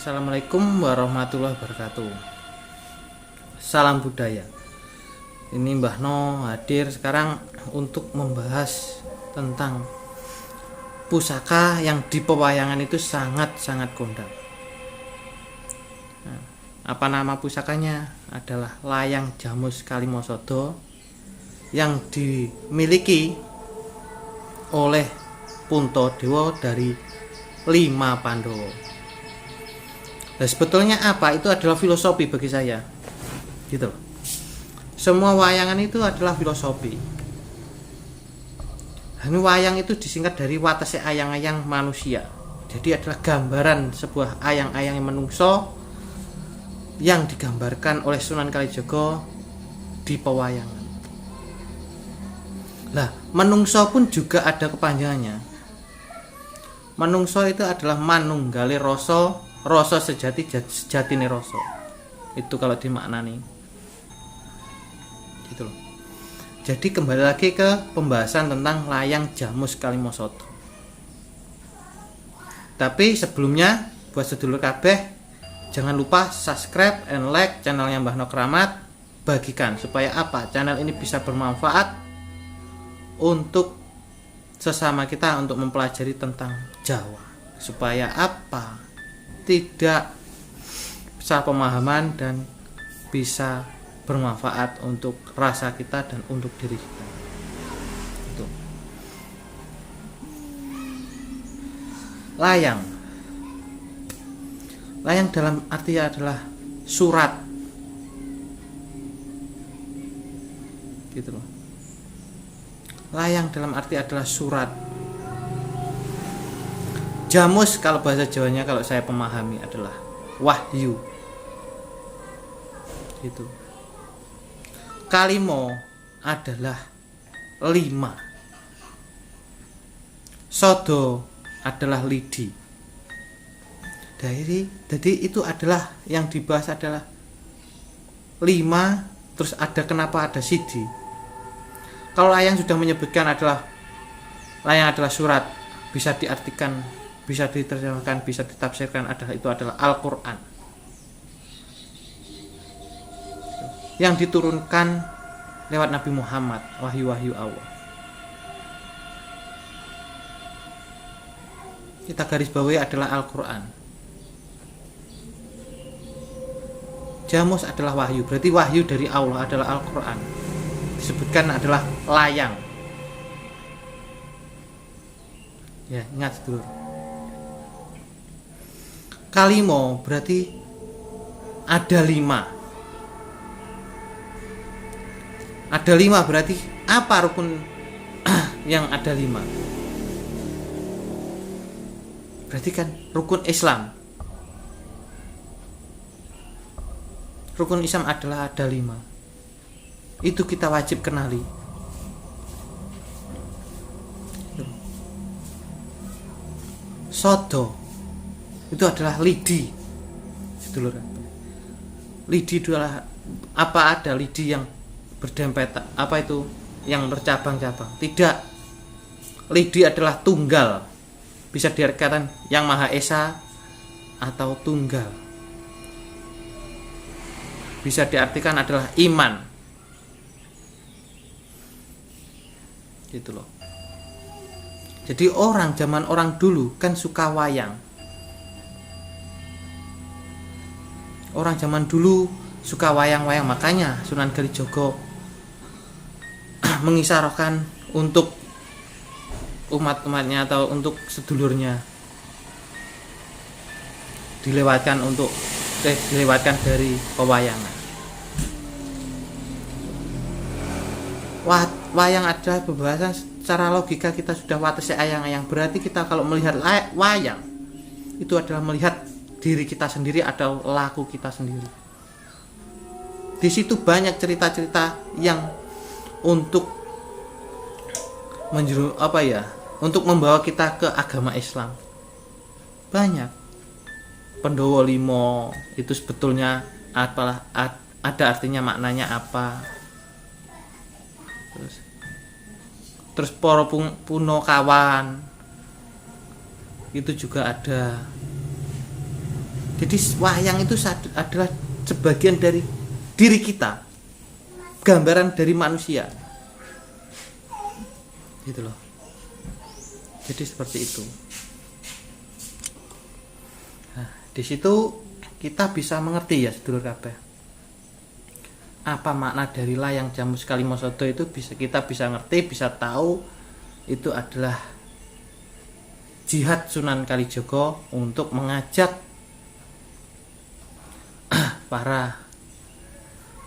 Assalamualaikum warahmatullahi wabarakatuh. Salam budaya. Ini Mbah No hadir sekarang untuk membahas tentang pusaka yang di pewayangan itu sangat-sangat kondang. Nah, apa nama pusakanya? Adalah Layang Jamus Kalimosodo yang dimiliki oleh Puntadewa dari 5 Pandowo. Nah, sebetulnya apa? Itu adalah filosofi bagi saya. Gitu. Semua wayangan itu adalah filosofi. Ini wayang itu disingkat dari watese ayang-ayang manusia. Jadi adalah gambaran sebuah ayang-ayang yang menungso yang digambarkan oleh Sunan Kalijaga di pewayangan. Nah, menungso pun juga ada kepanjangannya. Menungso itu adalah manunggali rasa sejatine rasa. Itu kalau dimaknani. Gitu loh. Jadi kembali lagi ke pembahasan tentang Layang Jamus Kalimosodo. Tapi sebelumnya buat sedulur kabeh, jangan lupa subscribe and like channelnya Mbah No Kramat. Bagikan supaya apa? Channel ini bisa bermanfaat untuk sesama kita untuk mempelajari tentang Jawa. Supaya apa? Tidak salah pemahaman dan bisa bermanfaat untuk rasa kita dan untuk diri kita. Itu. Layang dalam arti adalah surat. Gitu loh. Layang dalam arti adalah surat. Jamus kalau bahasa Jawanya kalau saya pemahami adalah wahyu. Gitu. Kalimo adalah 5. Sodo adalah lidi. Jadi itu adalah yang dibahas adalah 5. Terus ada kenapa ada sidi. Kalau layang sudah menyebutkan adalah layang adalah surat, bisa diartikan, bisa diterjemahkan, bisa ditafsirkan itu adalah Al-Quran yang diturunkan lewat Nabi Muhammad, wahyu-wahyu Allah. Kita garis bawahi adalah Al-Quran. Jamus adalah wahyu, berarti wahyu dari Allah adalah Al-Quran. Disebutkan adalah layang. Ya, ingat dulu. Kalimo berarti ada 5. Ada 5 berarti apa rukun yang ada 5? Berarti kan rukun Islam. Rukun Islam adalah ada 5. Itu kita wajib kenali. Sodo itu adalah lidi. Lidi adalah apa? Ada lidi yang berdempet, apa itu yang bercabang-cabang? Tidak. Lidi adalah tunggal. Bisa diartikan yang Maha Esa atau tunggal. Bisa diartikan adalah iman. Gitu loh. Jadi zaman orang dulu kan suka wayang. Orang zaman dulu suka wayang-wayang, makanya Sunan Kalijaga mengisyaratkan untuk umat-umatnya atau untuk sedulurnya dilewatkan dari pewayangan. Wayang adalah pembahasan secara logika kita sudah watesi ayang-ayang. Berarti kita kalau melihat wayang itu adalah melihat diri kita sendiri atau laku kita sendiri. Di situ banyak cerita-cerita yang untuk untuk membawa kita ke agama Islam. Banyak. Pandowo 5 itu sebetulnya apalah, ada artinya, maknanya apa. Terus para puno kawan itu juga ada. Jadi wayang itu adalah sebagian dari diri kita, gambaran dari manusia, gitu loh. Jadi seperti itu. Nah, di situ kita bisa mengerti ya sedulur kabeh, apa makna dari layang Jamus Kalimosodo itu kita bisa ngerti, bisa tahu itu adalah jihad Sunan Kalijaga untuk mengajak para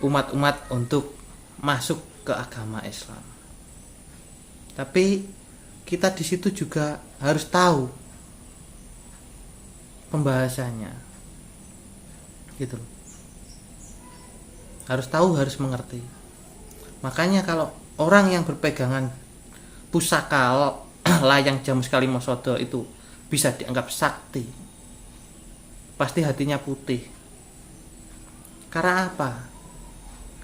umat-umat untuk masuk ke agama Islam. Tapi kita di situ juga harus tahu pembahasannya, gitu loh. Harus tahu, harus mengerti. Makanya kalau orang yang berpegangan pusaka layang Jamus Kalimosodo itu bisa dianggap sakti, pasti hatinya putih. Karena apa?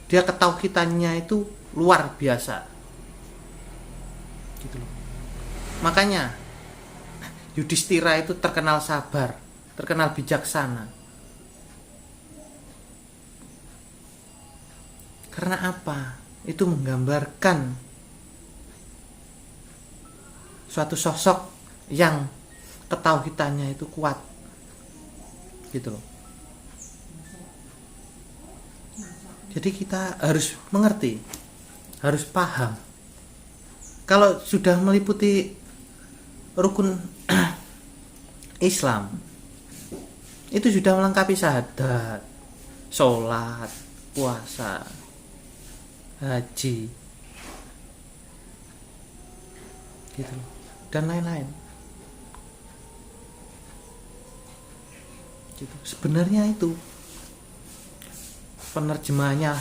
Dia ketauhidannya itu luar biasa, gitu loh. Makanya Yudhistira itu terkenal sabar, terkenal bijaksana. Karena apa? Itu menggambarkan suatu sosok yang ketauhidannya itu kuat, gitu loh. Jadi kita harus mengerti, harus paham. Kalau sudah meliputi rukun Islam, itu sudah melengkapi syahadat, sholat, puasa, haji, gitu, dan lain-lain. Gitu. Sebenarnya itu penerjemahannya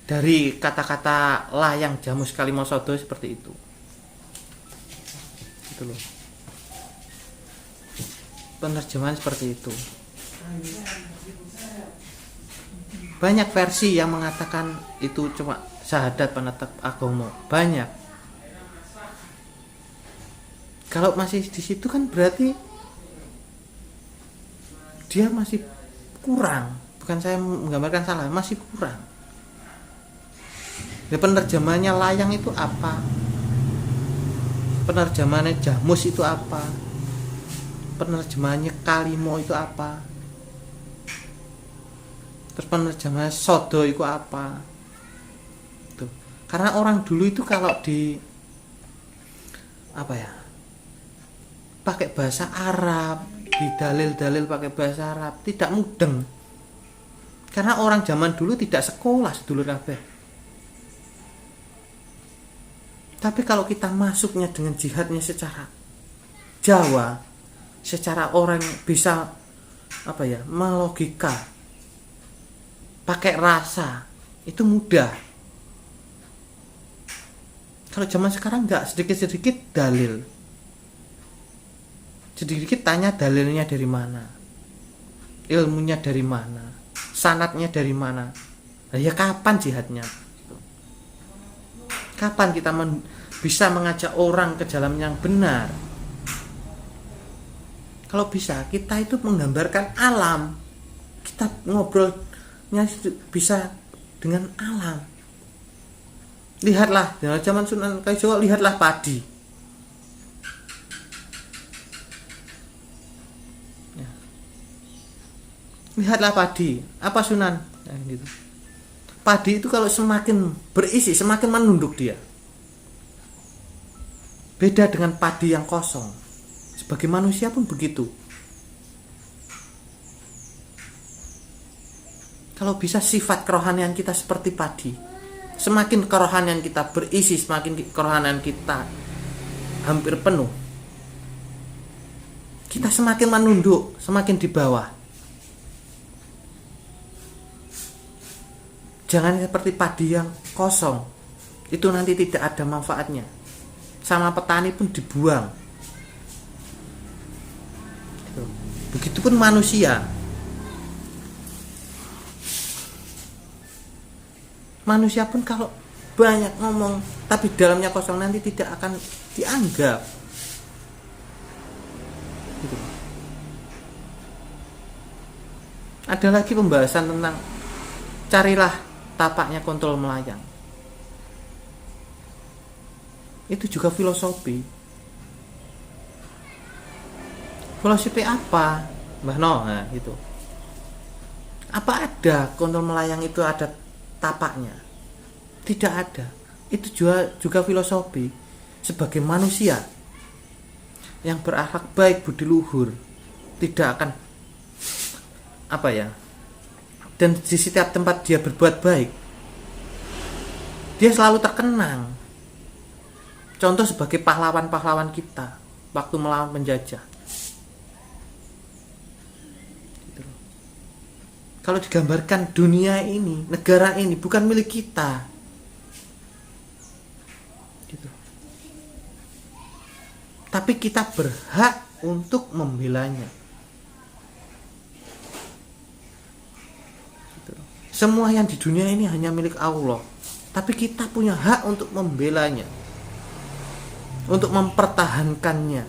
dari kata-kata layang Jamus Kalimosodo seperti itu. Gitu loh. Penerjemahan seperti itu. Banyak versi yang mengatakan itu cuma syahadat penetap agama. Banyak. Kalau masih di situ kan berarti dia masih kurang. Bukan saya menggambarkan salah, masih kurang. Ya, penerjemahannya layang itu apa? Penerjemahannya Jamus itu apa? Penerjemahannya Kalimo itu apa? Terus penerjemahannya Sodo itu apa? Tuh. Karena orang dulu itu kalau di pakai bahasa Arab, di dalil-dalil pakai bahasa Arab, tidak mudeng. Karena orang zaman dulu tidak sekolah sedulur kabeh. Tapi kalau kita masuknya dengan jihadnya secara Jawa, secara orang bisa melogika, pakai rasa, itu mudah. Kalau zaman sekarang enggak, sedikit-sedikit dalil. Sedikit tanya dalilnya dari mana, ilmunya dari mana, sanadnya dari mana. Nah, ya kapan jihadnya? Kapan kita bisa mengajak orang ke jalan yang benar? Kalau bisa, kita itu menggambarkan alam. Kita ngobrolnya bisa dengan alam. Lihatlah, dalam zaman Sunan Kalijaga, lihatlah padi. Lihatlah padi, apa Sunan? Nah, gitu. Padi itu kalau semakin berisi, semakin menunduk dia. Beda dengan padi yang kosong. Sebagai manusia pun begitu. Kalau bisa sifat kerohanian kita seperti padi, semakin kerohanian kita berisi, semakin kerohanian kita hampir penuh, kita semakin menunduk, semakin di bawah. Jangan seperti padi yang kosong, itu nanti tidak ada manfaatnya. Sama petani pun dibuang. Begitupun manusia. Manusia pun kalau banyak ngomong tapi dalamnya kosong, nanti tidak akan dianggap. Gitu. ada lagi pembahasan tentang carilah tapaknya kontrol melayang. Itu juga filosofi. Filosofi apa, Mbah No? Nah, itu. Apa ada kontrol melayang itu ada tapaknya? Tidak ada. Itu juga filosofi. Sebagai manusia yang berakhlak baik, budi luhur, tidak akan dan di setiap tempat dia berbuat baik, dia selalu terkenang. Contoh sebagai pahlawan-pahlawan kita waktu melawan penjajah. Gitu. Kalau digambarkan dunia ini, negara ini bukan milik kita. Gitu. Tapi kita berhak untuk membelanya. Semua yang di dunia ini hanya milik Allah, tapi kita punya hak untuk membelanya, untuk mempertahankannya.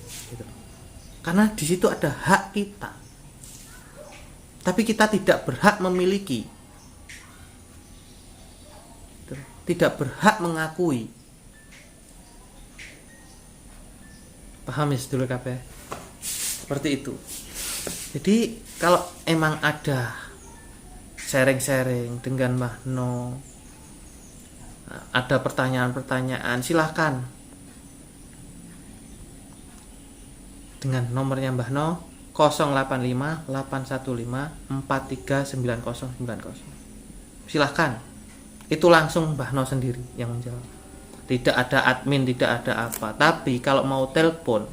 Gitu. Karena di situ ada hak kita, tapi kita tidak berhak memiliki, gitu. Tidak berhak mengakui. Paham ya sedulur kabeh? Seperti itu. Jadi kalau emang ada sharing-sharing dengan Mbah No, ada pertanyaan-pertanyaan, silahkan dengan nomornya Mbah No 085 815 439090. Silahkan, itu langsung Mbah No sendiri yang menjawab. Tidak ada admin, tidak ada apa. Tapi kalau mau telepon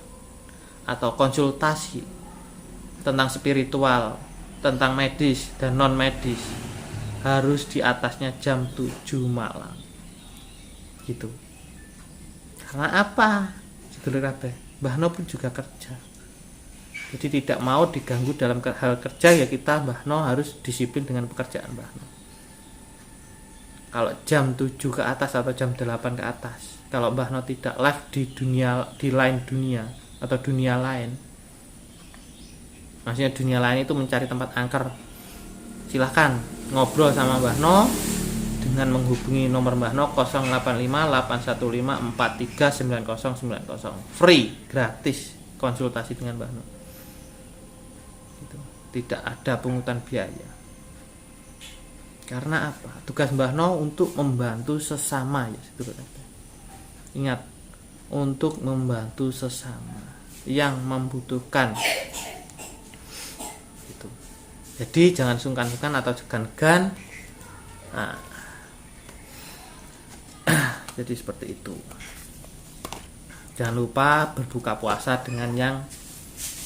atau konsultasi tentang spiritual, tentang medis dan non medis, harus di atasnya jam 7 malam. Gitu. Karena apa? Sedulur kabeh, Mbah No pun juga kerja. Jadi tidak mau diganggu dalam hal kerja, ya kita Mbah No harus disiplin dengan pekerjaan Mbah No. Kalau jam 7 ke atas atau jam 8 ke atas, kalau Mbah No tidak live di lain dunia atau dunia lain, maksudnya dunia lain itu mencari tempat angker, silahkan ngobrol sama Mbah No dengan menghubungi nomor Mbah No 085 815 439090. Free, gratis konsultasi dengan Mbah No. Gitu. Tidak ada pungutan biaya. Karena apa? Tugas Mbah No untuk membantu sesama, ya. Ingat, untuk membantu sesama yang membutuhkan. Jadi jangan sungkan-sungkan atau segan-segan. Nah, jadi seperti itu. Jangan lupa berbuka puasa dengan yang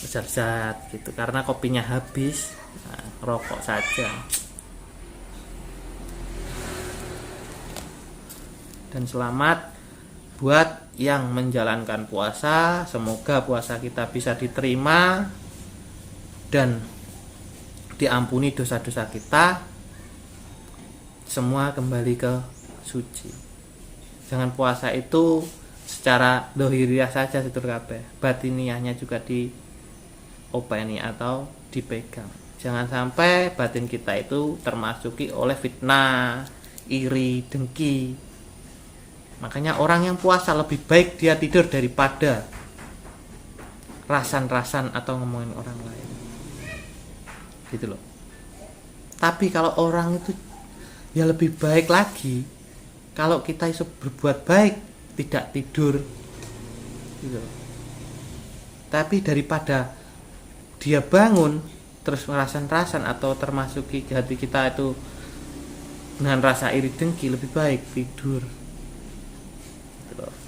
lezat-lezat gitu, karena kopinya habis. Nah, rokok saja. Dan selamat buat yang menjalankan puasa. Semoga puasa kita bisa diterima dan diampuni dosa-dosa kita, semua kembali ke suci. Jangan puasa itu secara dohiriah saja sedulur kabeh, batiniahnya juga diopeni atau dipegang. Jangan sampai batin kita itu termasuki oleh fitnah, iri, dengki. Makanya orang yang puasa lebih baik dia tidur daripada rasan-rasan atau ngomongin orang lain. Gitu loh. Tapi kalau orang itu ya lebih baik lagi kalau kita iso berbuat baik, tidak tidur gitu. Tapi daripada dia bangun terus ngerasan-rasan atau termasuki hati kita itu dengan rasa iri dengki, lebih baik tidur gitu loh.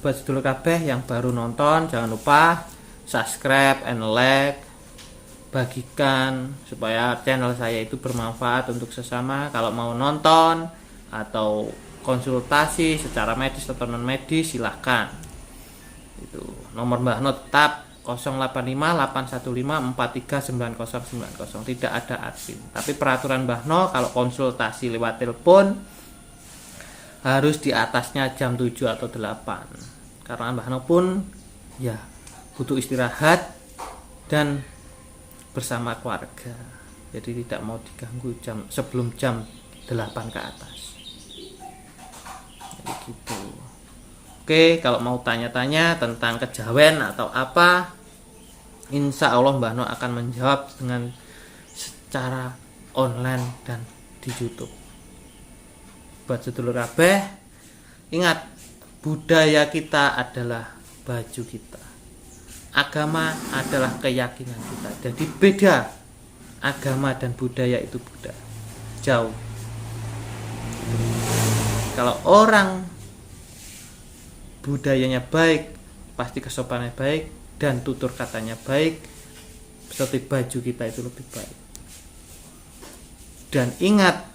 Buat sedulur kabeh yang baru nonton, jangan lupa subscribe and like, bagikan supaya channel saya itu bermanfaat untuk sesama. Kalau mau nonton atau konsultasi secara medis atau non medis, silahkan. Itu nomor Mbah No tetap 085 815 439090. Tidak ada admin. Tapi peraturan Mbah No kalau konsultasi lewat telepon harus di atasnya jam 7 atau 8, karena Mbah No pun ya butuh istirahat dan bersama keluarga, jadi tidak mau diganggu sebelum jam 8 ke atas. Jadi gitu. Oke, kalau mau tanya-tanya tentang kejawen atau apa, insya Allah Mbah No akan menjawab dengan secara online dan di YouTube. Buat sedulur kabeh, ingat, budaya kita adalah baju kita, agama adalah keyakinan kita. Jadi beda, agama dan budaya itu beda, jauh. Kalau orang budayanya baik, pasti kesopanannya baik dan tutur katanya baik, seperti baju kita itu lebih baik. Dan ingat,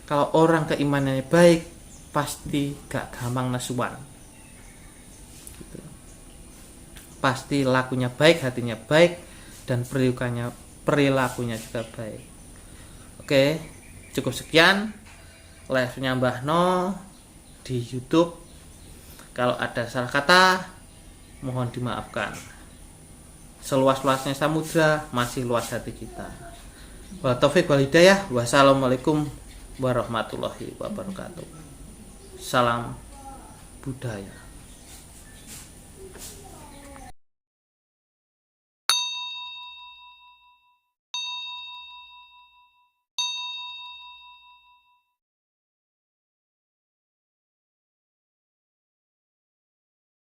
kalau orang keimanannya baik, pasti gak gampang nesuan gitu. Pasti lakunya baik, hatinya baik, dan perilakunya juga baik. Oke, cukup sekian live-nya Mbah No di YouTube. Kalau ada salah kata, mohon dimaafkan. Seluas-luasnya samudra, masih luas hati kita. Wa taufiq wal hidayah. Wassalamualaikum warahmatullahi wabarakatuh. Salam budaya.